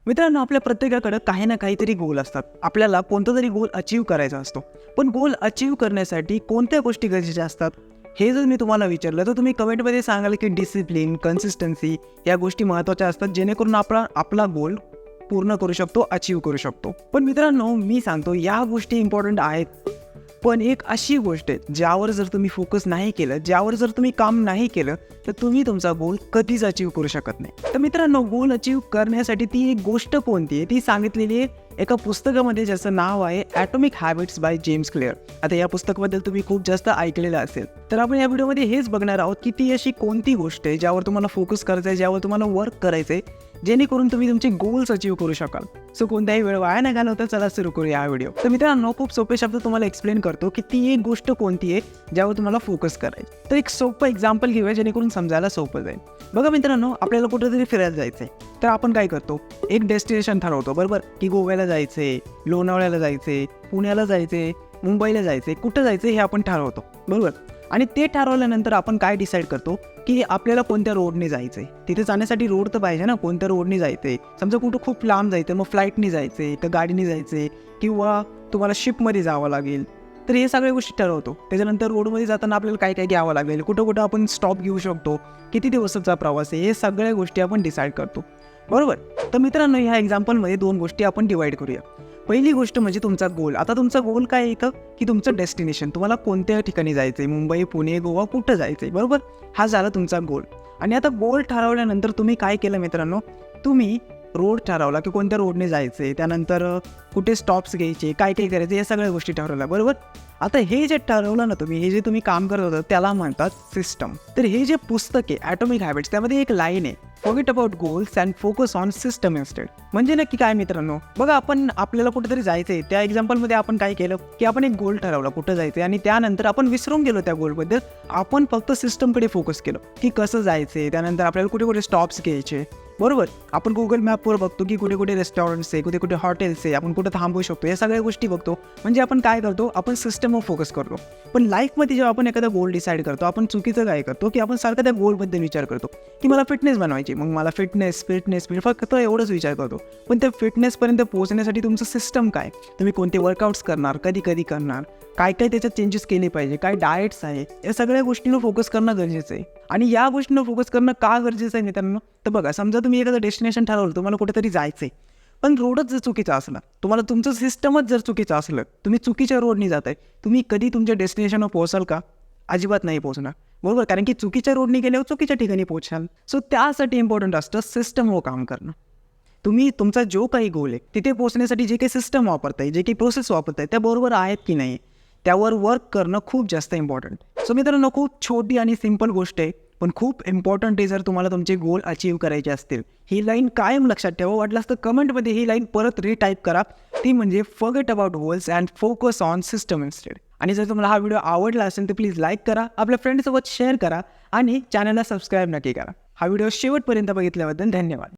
मित्रांनो, आपल्या प्रत्येकाकडे काही ना काहीतरी गोल असतात. आपल्याला कोणता तरी गोल अचीव करायचा असतो. पण गोल अचीव करण्यासाठी कोणत्या गोष्टी गरजेच्या असतात हे जर मी तुम्हाला विचारलं तर तुम्ही कमेंटमध्ये सांगाल की डिसिप्लिन, कन्सिस्टन्सी या गोष्टी महत्त्वाच्या असतात, जेणेकरून आपला गोल पूर्ण करू शकतो, अचीव करू शकतो. पण मित्रांनो, मी सांगतो या गोष्टी इम्पॉर्टंट आहेत. पण एक अशी गोष्ट आहे ज्यावर जर तुम्ही फोकस नाही केलं, ज्यावर जर तुम्ही काम नाही केलं, तर तुम्ही तुमचा गोल कधीच अचीव करू शकत नाही. तर मित्रांनो, गोल अचीव करण्यासाठी ती एक गोष्ट कोणती आहे ती सांगितलेली आहे एका पुस्तकामध्ये, ज्याचं नाव आहे atomic habits by James clear. आता या पुस्तकाबद्दल तुम्ही खूप जास्त ऐकलेलं असेल. तर आपण या व्हिडिओमध्ये हेच बघणार आहोत की ती अशी कोणती गोष्ट आहे ज्यावर तुम्हाला फोकस करायचं आहे, ज्यावर तुम्हाला वर्क करायचं आहे, जेणेकरून तुम्ही तुमचे गोल्स अचीव करू शकाल. सो कोणताही वेळ वाया नाही घालवता, चला सुरू करूया हा व्हिडिओ. तर मित्रांनो, खूप सोपे शब्द तुम्हाला एक्सप्लेन करतो की ती एक गोष्ट कोणती आहे ज्यावर तुम्हाला फोकस करायचं. तर एक सोपं एक्झाम्पल घेऊया जेणेकरून समजायला सोपं जाईल. बघा मित्रांनो, आपल्याला कुठेतरी फिरायला जायचं आहे, तर आपण काय करतो, एक डेस्टिनेशन ठरवतो, बरोबर, की गोव्याला जायचे, लोणावळ्याला जायचे, पुण्याला जायचे, मुंबईला जायचे, कुठं जायचं हे आपण ठरवतो, बरोबर. आणि ते ठरवल्यानंतर आपण काय डिसाईड करतो की आपल्याला कोणत्या रोडने जायचं आहे. तिथे जाण्यासाठी रोड तर पाहिजे ना, कोणत्या रोडने जायचं आहे. समजा कुठं खूप लांब जायचं मग फ्लाईटने जायचं आहे का गाडीने जायचं आहे, किंवा तुम्हाला शिपमध्ये जावं लागेल. तर हे सगळ्या गोष्टी ठरवतो. त्याच्यानंतर रोडमध्ये जाताना आपल्याला काय काय घ्यावं लागेल, कुठं कुठं आपण स्टॉप घेऊ शकतो, किती दिवसाचा प्रवास आहे, हे सगळ्या गोष्टी आपण डिसाईड करतो, बरोबर. तर मित्रांनो, ह्या एक्झाम्पलमध्ये दोन गोष्टी आपण डिवाईड करूया. पहिली गोष्ट म्हणजे तुमचा गोल. आता तुमचा गोल काय येतं की तुमचं डेस्टिनेशन, तुम्हाला कोणत्या ठिकाणी जायचं आहे, मुंबई, पुणे, गोवा, कुठं जायचं आहे, बरोबर. हा झाला तुमचा गोल. आणि आता गोल ठरवल्यानंतर तुम्ही काय केलं मित्रांनो, तुम्ही रोड ठरवला की कोणत्या रोडने जायचं आहे, त्यानंतर कुठे स्टॉप्स घ्यायचे, काय काय करायचं, या सगळ्या गोष्टी ठरवल्या, बरोबर. आता हे जे ठरवलं ना तुम्ही, हे जे तुम्ही काम करत होतं त्याला म्हणतात सिस्टम. तर हे जे पुस्तक आहे ॲटॉमिक हॅबिट्स, त्यामध्ये एक लाईन आहे, forget about goals and focus on system instead. म्हणजे नक्की काय मित्रांनो, बघा, आपल्याला कुठेतरी जायचं आहे, त्या एक्झाम्पलमध्ये आपण काय केलं की आपण एक गोल ठरवला कुठं जायचं आहे, आणि त्यानंतर आपण विसरून गेलो त्या गोलबद्दल. आपण फक्त सिस्टमकडे फोकस केलं की कसं जायचं आहे, त्यानंतर आपल्याला कुठे कुठे स्टॉप्स घ्यायचे, बरोबर. आपण गुगल मॅपवर बघतो की कुठे कुठे रेस्टॉरंट्स आहे, कुठे कुठे हॉटेल्स आहे, आपण कुठं थांबू शकतो, या सगळ्या गोष्टी बघतो. म्हणजे आपण काय करतो, आपण सिस्टमवर फोकस करतो. पण लाईफमध्ये जेव्हा आपण एखादा गोल डिसाईड करतो, आपण चुकीचं काय करतो की आपण सारखं त्या गोलबद्दल विचार करतो की मला फिटनेस बनवायची, मग मला फिटनेस फक्त एवढंच विचार करतो. पण त्या फिटनेसपर्यंत पोहोचण्यासाठी तुमचं सिस्टम काय, तुम्ही कोणते वर्कआउट्स करणार, कधी कधी करणार, काय काय त्याच्यात चेंजेस केले पाहिजे, काय डाएट्स आहे, या सगळ्या गोष्टींवर फोकस करणं गरजेचं आहे. आणि या गोष्टींवर फोकस करणं का गरजेचं आहे मित्रांनो, तर बघा, समजा तुम्ही एखादं डेस्टिनेशन ठरवलं, तुम्हाला कुठेतरी जायचं आहे, पण रोडच जर चुकीचा असला, तुम्हाला तुमचं सिस्टमच जर चुकीचं असलं, तुम्ही चुकीच्या रोडनी जाताय, तुम्ही कधी तुमच्या डेस्टिनेशनवर पोहोचाल का? अजिबात नाही पोहोचणार, बरोबर. कारण की चुकीच्या रोडनी गेल्यावर चुकीच्या ठिकाणी पोहोचाल. सो त्यासाठी इम्पॉर्टंट असतं सिस्टमवर काम करणं. तुम्ही तुमचा जो काही गोल आहे तिथे पोहोचण्यासाठी जे काही सिस्टम वापरताय, जे काही प्रोसेस वापरताय, त्या बरोबर आहेत की नाही, त्यावर वर्क करणं खूप जास्त इम्पॉर्टंट. सो मित्रांनो, खूप छोटी आणि सिंपल गोष्ट आहे, पण खूप इम्पॉर्टंट आहे जर तुम्हाला तुमचे गोल अचीव करायचे असतील. ही लाईन कायम लक्षात ठेवा. वाटलं असतं कमेंटमध्ये ही लाईन परत रिटाईप करा. ती म्हणजे forget about goals and focus on system instead. आणि जर तुम्हाला हा व्हिडिओ आवडला असेल तर प्लीज लाईक करा, आपल्या फ्रेंडसोबत शेअर करा, आणि चॅनलला सबस्क्राईब नक्की करा. हा व्हिडिओ शेवटपर्यंत बघितल्याबद्दल धन्यवाद.